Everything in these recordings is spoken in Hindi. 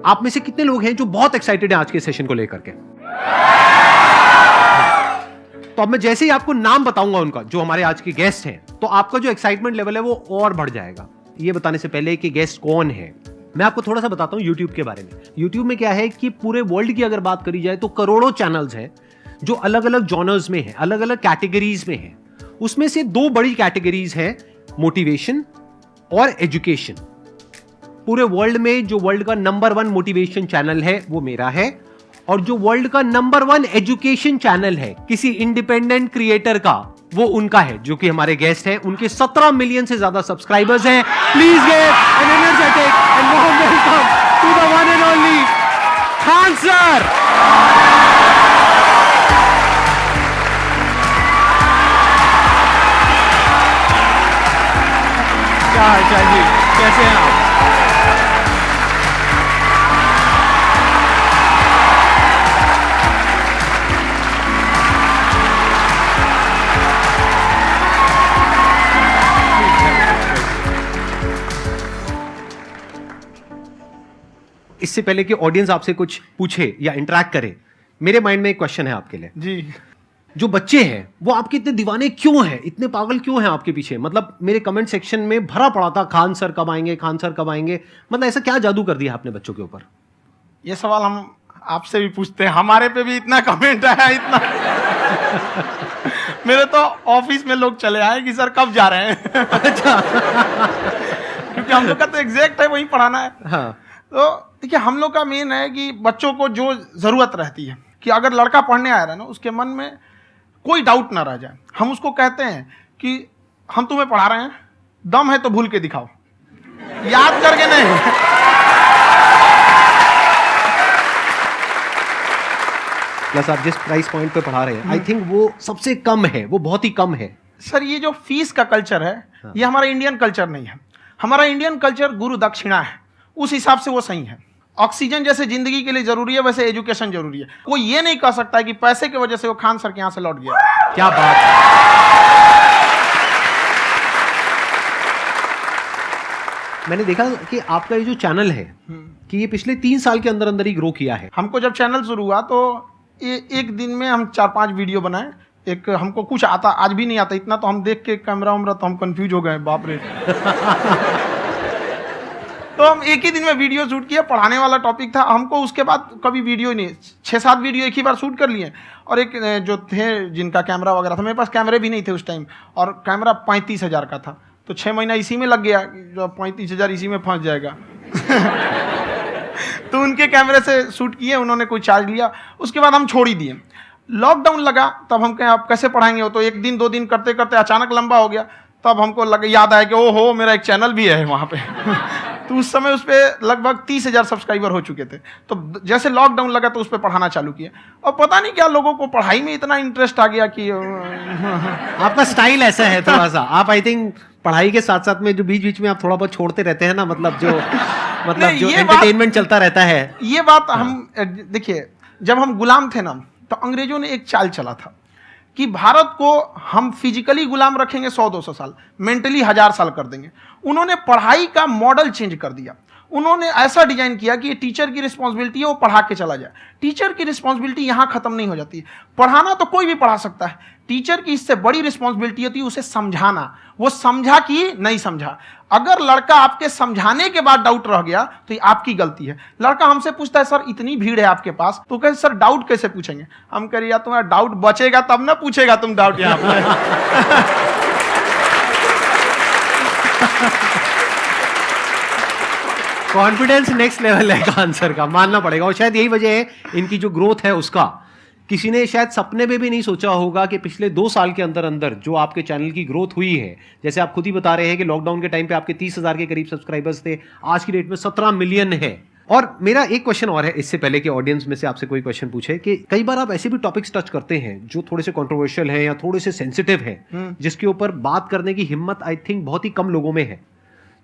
आप में से कितने लोग हैं जो बहुत एक्साइटेड हैं आज के सेशन को लेकर के? तो अब मैं जैसे ही आपको नाम बताऊंगा उनका, जो हमारे आज के गेस्ट हैं, तो आपका जो एक्साइटमेंट लेवल है वो और बढ़ जाएगा। ये बताने से पहले कि गेस्ट कौन है, मैं आपको थोड़ा सा बताता हूं YouTube के बारे में। YouTube में क्या है कि पूरे वर्ल्ड की अगर बात करी जाए तो करोड़ों चैनल्स हैं जो अलग अलग जॉनर्स में हैं, अलग अलग कैटेगरीज में हैं। उसमें से दो बड़ी कैटेगरीज हैं, मोटिवेशन और एजुकेशन। पूरे वर्ल्ड में जो वर्ल्ड का नंबर 1 मोटिवेशन चैनल है वो मेरा है, और जो वर्ल्ड का नंबर 1 एजुकेशन चैनल है किसी इंडिपेंडेंट क्रिएटर का, वो उनका है, जो कि हमारे गेस्ट हैं। उनके 17 मिलियन से ज्यादा सब्सक्राइबर्स हैं। Please give an energetic and warm welcome to the one and only Khan sir. क्या हाल चाल जी, कैसे हैं आप? इससे पहले कि ऑडियंस आपसे कुछ पूछे या इंटरेक्ट करे, मेरे माइंड में एक क्वेश्चन है आपके लिए जी। जो बच्चे हैं वो आपके इतने दीवाने क्यों हैं, इतने पागल क्यों हैं आपके पीछे? मतलब मेरे कमेंट सेक्शन में भरा पड़ा था, खान सर कब आएंगे, खान सर कब आएंगे। मतलब ऐसा क्या जादू कर दिया आपने बच्चों के ऊपर? ये सवाल हम आपसे भी पूछते हैं, हमारे पे भी इतना कमेंट आया, इतना मेरे तो ऑफिस में लोग चले आए कि सर कब जा रहे हैं। अच्छा। क्योंकि हम लोग का तो एग्जैक्ट है, वही पढ़ाना है। हाँ। तो देखिए, हम लोग का मेन है कि बच्चों को जो जरूरत रहती है कि अगर लड़का पढ़ने आ रहा है ना, उसके मन में कोई डाउट ना रह जाए। हम उसको कहते हैं कि हम तुम्हें पढ़ा रहे हैं, दम है तो भूल के दिखाओ, याद करके नहीं। प्लस आप जिस प्राइस पॉइंट पे पढ़ा रहे हैं, आई थिंक वो सबसे कम है, वो बहुत ही कम है। सर, ये जो फीस का कल्चर है, ये हमारा इंडियन कल्चर नहीं है। हमारा इंडियन कल्चर गुरु दक्षिणा है, उस हिसाब से वो सही है। ऑक्सीजन जैसे जिंदगी के लिए जरूरी है, वैसे एजुकेशन जरूरी है। कोई ये नहीं कह सकता है कि पैसे की वजह से वो खान सर के यहां से लौट गया। क्या बात है। मैंने देखा कि आपका ये जो चैनल है कि ये पिछले 3 साल के अंदर अंदर ही ग्रो किया है। हमको जब चैनल शुरू हुआ तो एक दिन में हम 4-5 वीडियो बनाए। एक हमको कुछ आता, आज भी नहीं आता इतना, तो हम देख के कैमरा उमरा तो हम कंफ्यूज हो गए, बाप रे। तो हम एक ही दिन में वीडियो शूट किया, पढ़ाने वाला टॉपिक था हमको। उसके बाद कभी वीडियो ही नहीं, 6-7 वीडियो एक ही बार शूट कर लिए। और एक जो थे जिनका कैमरा वगैरह था, मेरे पास कैमरे भी नहीं थे उस टाइम, और कैमरा 35,000 का था, तो 6 महीना इसी में लग गया। जो 35,000 इसी में फंस जाएगा। तो उनके कैमरे से शूट किए, उन्होंने कोई चार्ज लिया, उसके बाद हम छोड़ ही दिए। लॉकडाउन लगा, तब हम कहें आप कैसे पढ़ाएंगे, वो तो 1 दिन 2 दिन करते करते अचानक लंबा हो गया। तब हमको याद आया कि ओहो, मेरा एक चैनल भी है वहाँ पे। तो उस समय उस पर लगभग 30,000 सब्सक्राइबर हो चुके थे। तो जैसे लॉकडाउन लगा तो उस पर पढ़ाना चालू किया, और पता नहीं क्या लोगों को पढ़ाई में इतना इंटरेस्ट आ गया कि आपका स्टाइल ऐसा है थोड़ा सा। आप आई थिंक पढ़ाई के साथ साथ में जो बीच बीच में आप थोड़ा बहुत छोड़ते रहते हैं ना, मतलब जो एंटरटेनमेंट चलता रहता है। ये बात हम देखिए, जब हम गुलाम थे ना, तो अंग्रेजों ने एक चाल चला था कि भारत को हम फिजिकली गुलाम रखेंगे 100-200 साल, मेंटली 1000 साल कर देंगे। उन्होंने पढ़ाई का मॉडल चेंज कर दिया। उन्होंने ऐसा डिजाइन किया कि टीचर की रिस्पॉन्सिबिलिटी है वो पढ़ा के चला जाए। टीचर की रिस्पॉन्सिबिलिटी यहाँ खत्म नहीं हो जाती। पढ़ाना तो कोई भी पढ़ा सकता है, टीचर की इससे बड़ी रिस्पॉन्सिबिलिटी होती है उसे समझाना। वो समझा कि नहीं समझा। अगर लड़का आपके समझाने के बाद डाउट रह गया तो ये आपकी गलती है। लड़का हमसे पूछता है, सर इतनी भीड़ है आपके पास, तो कहते सर डाउट कैसे पूछेंगे? हम कह रहे यार तुम्हारा डाउट बचेगा तब ना पूछेगा तुम डाउट यहाँ पे। कॉन्फिडेंस नेक्स्ट लेवल है खान सर का, मानना पड़ेगा। और शायद यही वजह है इनकी जो ग्रोथ है उसका। किसी ने शायद सपने में भी नहीं सोचा होगा कि पिछले 2 साल के अंदर अंदर जो आपके चैनल की ग्रोथ हुई है, जैसे आप खुद ही बता रहे हैं कि लॉकडाउन के टाइम पे आपके 30,000 के करीब सब्सक्राइबर्स थे, आज की डेट में 17 मिलियन है। और मेरा एक क्वेश्चन और है, इससे पहले कि ऑडियंस में से आपसे कोई क्वेश्चन पूछे, कि कई बार आप ऐसे भी टॉपिक्स टच करते हैं जो थोड़े से कंट्रोवर्शियल हैं या थोड़े से सेंसिटिव हैं, जिसके ऊपर बात करने की हिम्मत आई थिंक बहुत ही कम लोगों में है।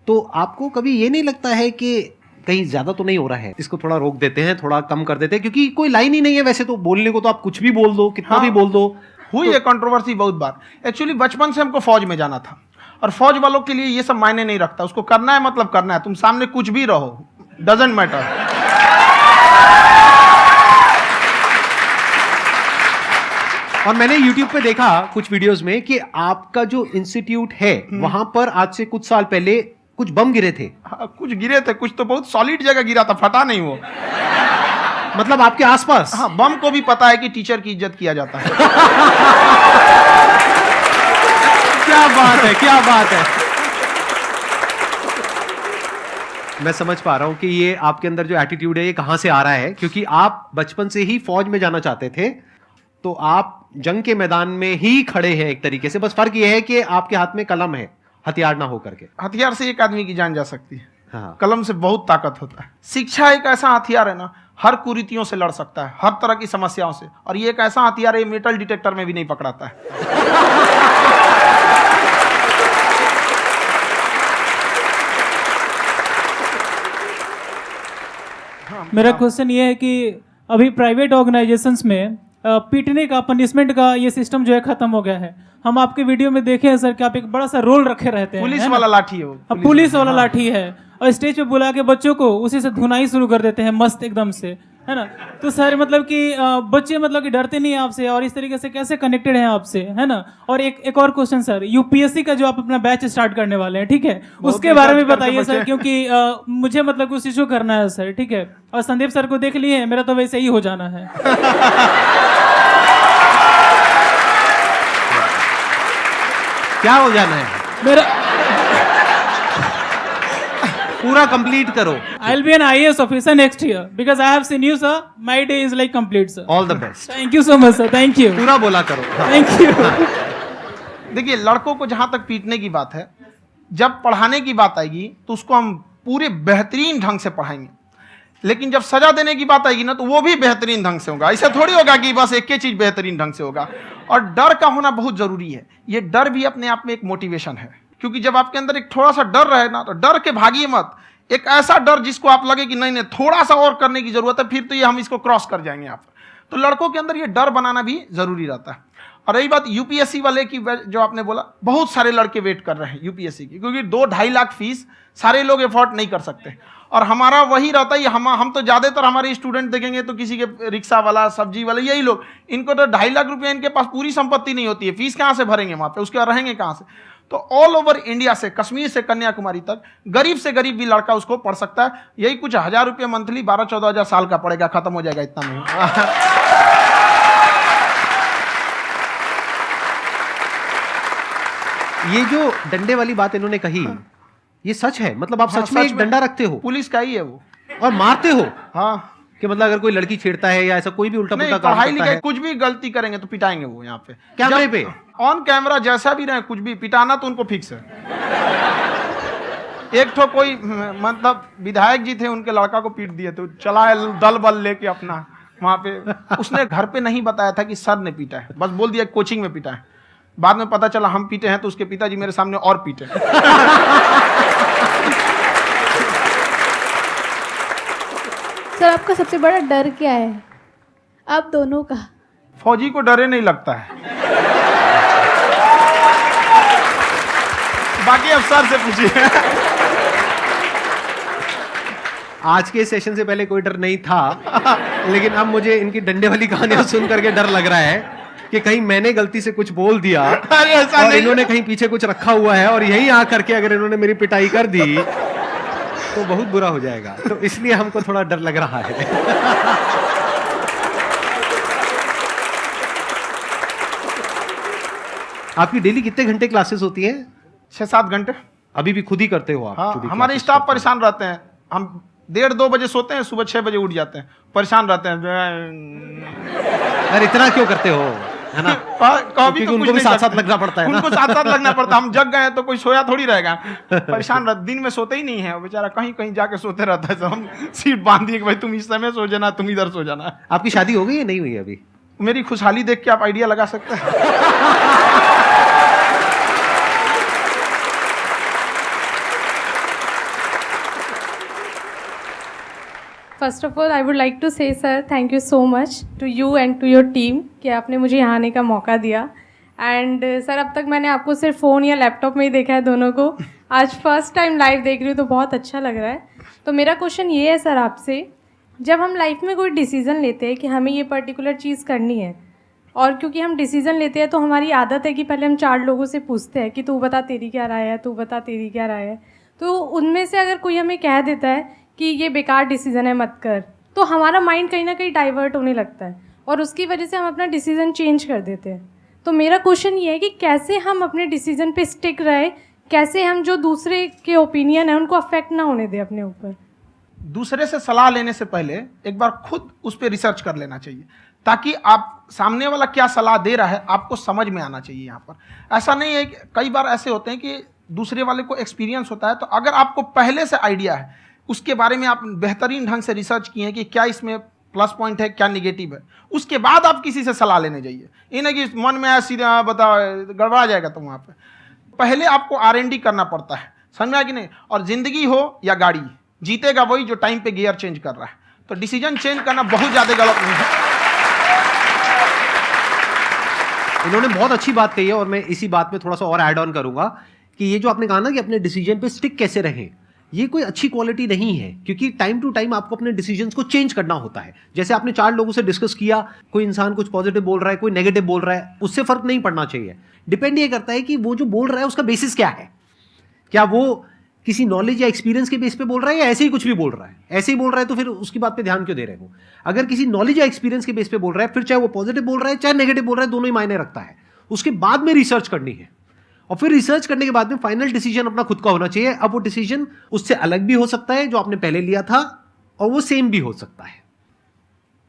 तो आपको कभी ये नहीं लगता है कि कहीं ज्यादा तो नहीं हो रहा है, इसको थोड़ा रोक देते हैं, थोड़ा कम कर देते हैं? क्योंकि कोई लाइन ही नहीं है वैसे तो बोलने को, तो आप कुछ भी बोल दो, कितना भी बोल दो। हुई है कंट्रोवर्सी बहुत बार। एक्चुअली बचपन से हमको फौज में जाना था, और फौज वालों के लिए ये सब मायने नहीं रखता। उसको करना है मतलब करना है, तुम सामने कुछ भी रहो, डजंट मैटर। और मैंने YouTube पे देखा कुछ वीडियोस में कि आपका जो इंस्टीट्यूट है वहां पर आज से कुछ साल पहले कुछ बम गिरे थे। हाँ, कुछ गिरे थे, कुछ तो बहुत सॉलिड जगह गिरा था, फटा नहीं वो। मतलब आपके आसपास। हाँ, बम को भी पता है कि टीचर की इज्जत किया जाता है। क्या बात है, क्या बात है। मैं समझ पा रहा हूं कि ये आपके अंदर जो एटीट्यूड है ये कहां से आ रहा है, क्योंकि आप बचपन से ही फौज में जाना चाहते थे, तो आप जंग के मैदान में ही खड़े हैं एक तरीके से। बस फर्क ये है कि आपके हाथ में कलम है, हथियार ना हो करके। हथियार से एक आदमी की जान जा सकती है, हाँ। कलम से बहुत ताकत होता है। शिक्षा एक ऐसा हथियार है ना, हर कुरीतियों से लड़ सकता है, हर तरह की समस्याओं से। और ये एक ऐसा हथियार है, मेटल डिटेक्टर में भी नहीं पकड़ाता है। मेरा क्वेश्चन ये है कि अभी प्राइवेट ऑर्गेनाइजेशंस में पीटने का, पनिशमेंट का ये सिस्टम जो है खत्म हो गया है। हम आपके वीडियो में देखे हैं सर कि आप एक बड़ा सा रोल रखे रहते हैं, पुलिस है ना? वाला लाठी है वो, पुलिस वाला लाठी है, और स्टेज पे बुला के बच्चों को उसी से धुनाई शुरू कर देते हैं मस्त एकदम से, है ना? तो सर मतलब कि बच्चे मतलब कि डरते नहीं हैं आपसे, और इस तरीके से कैसे कनेक्टेड हैं आपसे, है ना? और एक और क्वेश्चन सर, यूपीएससी का जो आप अपना बैच स्टार्ट करने वाले हैं, ठीक है, उसके बारे में बताइए सर, क्योंकि मुझे मतलब कुछ इशू करना है सर, ठीक है? और संदीप सर को देख लिए, मेरा तो वैसे ही हो जाना है। क्या हो जाना है? मेरा पूरा कंप्लीट करो। I'll be an IAS officer next year because I have seen you, sir. My day is like complete, sir. All the best. Thank you so much, sir. Thank you. पूरा बोला करो। हाँ। Thank you. देखिए, लड़कों को जहां तक पीटने की बात है, जब पढ़ाने की बात आएगी तो उसको हम पूरे बेहतरीन ढंग से पढ़ाएंगे। लेकिन जब सजा देने की बात आएगी ना, तो वो भी बेहतरीन ढंग से होगा। ऐसा थोड़ी होगा कि बस एक ही चीज बेहतरीन ढंग से होगा। और डर का होना बहुत जरूरी है। ये डर भी अपने आप में एक मोटिवेशन है, क्योंकि जब आपके अंदर एक थोड़ा सा डर रहे ना, तो डर के भागिए मत। एक ऐसा डर जिसको आप लगे कि नहीं नहीं थोड़ा सा और करने की जरूरत है, फिर तो ये हम इसको क्रॉस कर जाएंगे यहाँ पर। तो लड़कों के अंदर ये डर बनाना भी जरूरी रहता है। और रही बात यूपीएससी वाले की, जो आपने बोला, बहुत सारे लड़के वेट कर रहे हैं यूपीएससी की, क्योंकि 2-2.5 लाख फीस सारे लोग एफोर्ड नहीं कर सकते। और हमारा वही रहता है, हम तो ज्यादातर हमारे स्टूडेंट देखेंगे तो किसी के रिक्शा वाला, सब्जी वाला, यही लोग, इनको तो 2.5 लाख रुपया, इनके पास पूरी संपत्ति नहीं होती है, फीस कहाँ से भरेंगे वहां पे, उसके बाद रहेंगे कहाँ से? तो ऑल ओवर इंडिया से, कश्मीर से कन्याकुमारी तक, गरीब से गरीब भी लड़का उसको पढ़ सकता है। यही कुछ 1000 रुपये मंथली, 12-14 हजार साल का पड़ेगा, खत्म हो जाएगा इतना में। ये जो डंडे वाली बात इन्होंने कही, ये सच है? मतलब आप हाँ, सच में एक डंडा रखते हो पुलिस का ही है वो, और मारते हो? हाँ। कि मतलब अगर कोई लड़की छेड़ता है या ऐसा कोई भी उल्टा नहीं, पुल्टा काम पढ़ाई करता लिखाई है, कुछ भी गलती करेंगे तो पिटाएंगे वो यहाँ पे, कैमरे पे, ऑन कैमरा, जैसा भी रहे, कुछ भी पिटाना तो उनको फिक्स है। एक तो कोई मतलब विधायक जी थे, उनके लड़का को पीट दिए, तो चला है दल बल लेके अपना वहां पे। उसने घर पे नहीं बताया था कि सर ने पीटा है, बस बोल दिया कोचिंग में पीटा है। बाद में पता चला हम पीटे हैं, तो उसके पिताजी मेरे सामने और पीटे। सर आपका सबसे बड़ा डर क्या है, आप दोनों का? फौजी को डरे नहीं लगता है, बाकी अफसर से पूछिए। आज के सेशन से पहले कोई डर नहीं था, लेकिन अब मुझे इनकी डंडे वाली कहानियां सुन करके डर लग रहा है कि कहीं मैंने गलती से कुछ बोल दिया अरे ऐसा और नहीं, इन्होंने कहीं पीछे कुछ रखा हुआ है, और यहीं आ करके अगर इन्होंने मेरी पिटाई कर दी तो बहुत बुरा हो जाएगा। तो इसलिए हमको थोड़ा डर लग रहा है। आपकी डेली कितने घंटे क्लासेस होती हैं? 6-7 घंटे। अभी भी खुद ही करते हो आप? हाँ, जो भी हमारे classes स्टाफ करते हो। परेशान रहते हैं। हम 1:30-2 बजे सोते हैं, सुबह 6 बजे उठ जाते हैं, परेशान रहते हैं। यार इतना क्यों करते हो, है ना? कभी तो उनको भी साथ साथ लगना पड़ता है ना? उनको साथ साथ लगना पड़ता है। हम जग गए तो कोई सोया थोड़ी रहेगा, परेशान रह, दिन में सोते ही नहीं है बेचारा, कहीं कहीं जाके सोते रहता है। तो हम सीट बांध दिए कि भाई तुम इस समय सो जाना, तुम इधर सो जाना। आपकी शादी हो गई या नहीं हुई अभी? मेरी खुशहाली देख के आप आइडिया लगा सकते हैं। First of all I would like to say sir thank you so much to you and to your team कि आपने मुझे यहाँ आने का मौका दिया। एंड सर अब तक मैंने आपको सिर्फ फ़ोन या लैपटॉप में ही देखा है दोनों को, आज फर्स्ट टाइम लाइव देख रही हूँ तो बहुत अच्छा लग रहा है। तो मेरा क्वेश्चन ये है सर आपसे, जब हम लाइफ में कोई डिसीज़न लेते हैं कि हमें ये पर्टिकुलर चीज़ करनी है, और क्योंकि हम डिसीजन लेते हैं तो हमारी आदत है कि पहले हम 4 लोगों से पूछते हैं कि तू बता तेरी क्या राय है, तू बता तेरी क्या राय है। तो उनमें से अगर कोई हमें कह देता है कि ये बेकार डिसीजन है मत कर, तो हमारा माइंड कहीं ना कहीं डाइवर्ट होने लगता है और उसकी वजह से हम अपना डिसीजन चेंज कर देते हैं। तो मेरा क्वेश्चन ये है कि कैसे हम अपने डिसीजन पे स्टिक रहे, कैसे हम जो दूसरे के ओपिनियन है उनको अफेक्ट ना होने दें अपने ऊपर। दूसरे से सलाह लेने से पहले एक बार खुद उस पर रिसर्च कर लेना चाहिए, ताकि आप सामने वाला क्या सलाह दे रहा है आपको समझ में आना चाहिए। यहाँ पर ऐसा नहीं है कि कई बार ऐसे होते हैं कि दूसरे वाले को एक्सपीरियंस होता है, तो अगर आपको पहले से आइडिया है, उसके बारे में आप बेहतरीन ढंग से रिसर्च किए हैं कि क्या इसमें प्लस पॉइंट है क्या निगेटिव है, उसके बाद आप किसी से सलाह लेने जाइए। ये नहीं कि मन में आया सीधा बता गड़बड़ा जाएगा। तो वहाँ पे पहले आपको R&D करना पड़ता है, समझ में आया कि नहीं। और जिंदगी हो या गाड़ी, जीतेगा वही जो टाइम पे गियर चेंज कर रहा है। तो डिसीजन चेंज करना बहुत ज़्यादा गलत नहीं है। इन्होंने बहुत अच्छी बात कही है और मैं इसी बात में थोड़ा सा और ऐड ऑन करूंगा कि ये जो आपने कहा ना कि अपने डिसीजन पे स्टिक कैसे रहें, ये कोई अच्छी क्वालिटी नहीं है, क्योंकि टाइम टू टाइम आपको अपने डिसीजंस को चेंज करना होता है। जैसे आपने 4 लोगों से डिस्कस किया, कोई इंसान कुछ पॉजिटिव बोल रहा है, कोई नेगेटिव बोल रहा है, उससे फर्क नहीं पड़ना चाहिए। डिपेंड ये करता है कि वो जो बोल रहा है उसका बेसिस क्या है। क्या वो किसी नॉलेज या एक्सपीरियंस के बेस पे बोल रहा है या ऐसे ही कुछ भी बोल रहा है? ऐसे ही बोल रहा है तो फिर उसकी बात पे ध्यान क्यों दे रहे हो? अगर किसी नॉलेज या एक्सपीरियंस के बेस पे बोल रहा है, फिर चाहे वो पॉजिटिव बोल रहा है चाहे नेगेटिव बोल रहा है, दोनों ही मायने रखता है। उसके बाद में रिसर्च करनी है और फिर रिसर्च करने के बाद में फाइनल डिसीजन अपना खुद का होना चाहिए। अब वो डिसीजन उससे अलग भी हो सकता है जो आपने पहले लिया था, और वो सेम भी हो सकता है।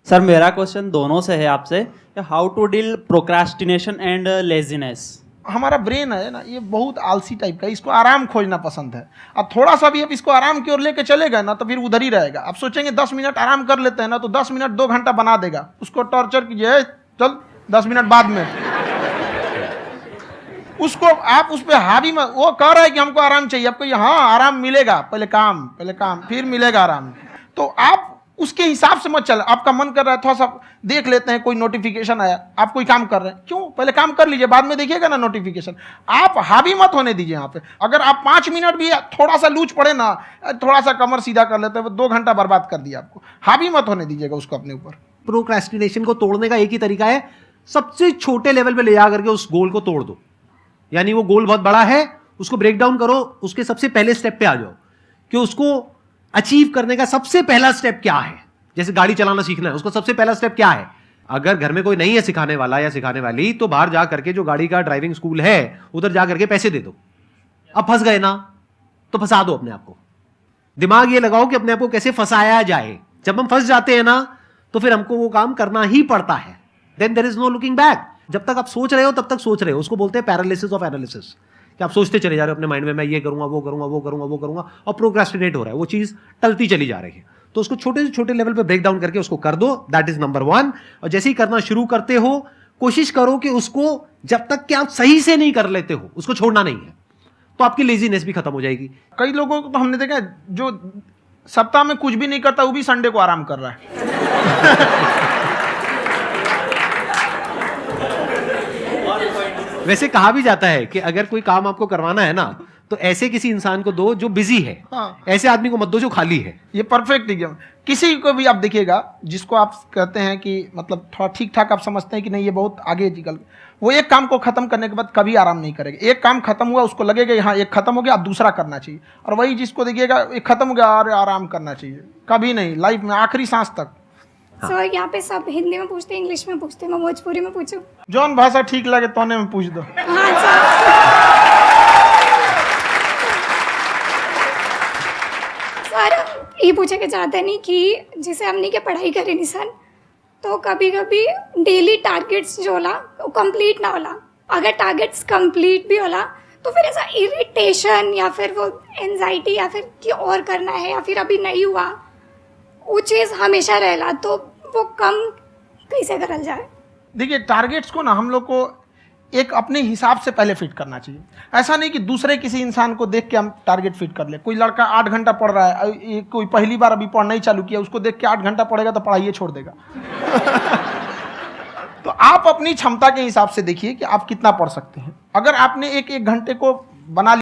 सर मेरा क्वेश्चन दोनों से है आपसे, how to deal procrastination and laziness. हमारा ब्रेन है ना, ये बहुत आलसी टाइप का है, इसको आराम खोजना पसंद है। अब थोड़ा सा भी आप इसको आराम की ओर लेके चले गए ना तो फिर उधर ही रहेगा। आप सोचेंगे 10 मिनट आराम कर लेते हैं ना, तो 10 मिनट 2 घंटा बना देगा। उसको टॉर्चर कीजिए, चल 10 मिनट बाद में उसको आप उस पर हावी मत। वो कह रहा है कि हमको आराम चाहिए, आपको हाँ आराम मिलेगा, पहले काम फिर मिलेगा आराम। तो आप उसके हिसाब से मत चल। आपका मन कर रहा है थोड़ा सा देख लेते हैं, कोई नोटिफिकेशन आया, आप कोई काम कर रहे हैं, क्यों पहले काम कर लीजिए, बाद में देखिएगा ना नोटिफिकेशन। आप हावी मत होने दीजिए यहाँ पे। अगर आप 5 मिनट भी थोड़ा सा लूज पड़े ना, थोड़ा सा कमर सीधा कर लेते हैं, 2 घंटा बर्बाद कर दिया आपको। हावी मत होने दीजिएगा उसको अपने ऊपर। प्रोक्रेस्टिनेशन को तोड़ने का एक ही तरीका है, सबसे छोटे लेवल पे ले जा करके उस गोल को तोड़ दो। यानी वो गोल बहुत बड़ा है, उसको ब्रेक डाउन करो, उसके सबसे पहले स्टेप पे आ जाओ कि उसको अचीव करने का सबसे पहला स्टेप क्या है। जैसे गाड़ी चलाना सीखना है, उसका सबसे पहला स्टेप क्या है। अगर घर में कोई नहीं है सिखाने वाला या सिखाने वाली, तो बाहर जा करके जो गाड़ी का ड्राइविंग स्कूल है उधर जा करके पैसे दे दो। अब फंस गए ना तो फंसा दो अपने आप को। दिमाग ये लगाओ कि अपने आप को कैसे फंसाया जाए। जब हम फंस जाते हैं ना तो फिर हमको वो काम करना ही पड़ता है। Then there is no looking back. जब तक आप सोच रहे हो तब तक सोच रहे हो, उसको बोलते हैं पैरालिसिस ऑफ एनालिसिस, कि आप सोचते चले जा रहे हो अपने माइंड में, मैं ये करूंगा वो करूंगा वो करूंगा वो करूंगा, और प्रोक्रेस्टिनेट हो रहा है, वो चीज टलती चली जा रही है। तो उसको छोटे से छोटे लेवल पे ब्रेक डाउन करके उसको कर दो, दैट इज नंबर 1। और जैसे ही करना शुरू करते हो, कोशिश करो कि उसको जब तक कि आप सही से नहीं कर लेते हो उसको छोड़ना नहीं है, तो आपकी लेजीनेस भी खत्म हो जाएगी। कई लोगों को तो हमने देखा है जो सप्ताह में कुछ भी नहीं करता, वो भी संडे को आराम कर रहा है। वैसे कहा भी जाता है कि अगर कोई काम आपको करवाना है ना तो ऐसे किसी इंसान को दो जो बिजी है। हाँ। ऐसे आदमी को मत दो जो खाली है। ये परफेक्ट एग्जाम। किसी को भी आप देखिएगा जिसको आप कहते हैं कि मतलब थोड़ा ठीक ठाक आप समझते हैं कि नहीं ये बहुत आगे निकल, वो एक काम को खत्म करने के बाद कभी आराम नहीं करेगा। एक काम खत्म हुआ उसको लगेगा हाँ एक खत्म हो गया, अब दूसरा करना चाहिए। और वही जिसको देखिएगा एक खत्म हो गया और आराम करना चाहिए, कभी नहीं, लाइफ में आखिरी सांस तक। सर यहाँ पे सब हिंदी में पूछते हैं, इंग्लिश में पूछते हैं, मैं भोजपुरी में पूछूं? जौन भाषा ठीक लगे तोने में पूछ दो। हाँ सर। सर ये पूछे के चाहते नहीं कि जैसे हमने के पढ़ाई करे नहीं सर, तो कभी कभी डेली टारगेट्स जो होला वो कंप्लीट ना होला। अगर टारगेट्स कंप्लीट भी होला तो फिर ऐसा इरिटेशन या फिर वो एंजाइटी या फिर कि और करना है या फिर अभी नहीं हुआ, वो चीज़ हमेशा रहेला। तो वो कम कैसे करल जाए? देखिए टारगेट्स को ना हम लोग को एक अपने हिसाब से पहले फिट करना चाहिए। ऐसा नहीं कि दूसरे किसी इंसान को देख के हम टारगेट फिट कर ले। कोई लड़का 8 घंटा पढ़ रहा है, कोई पहली बार अभी पढ़ना ही चालू किया, उसको देख के 8 घंटा पढ़ेगा तो पढ़ाई छोड़ देगा। तो आप अपनी क्षमता के हिसाब से देखिए कि आप कितना पढ़ सकते हैं। अगर आपने एक घंटे को बना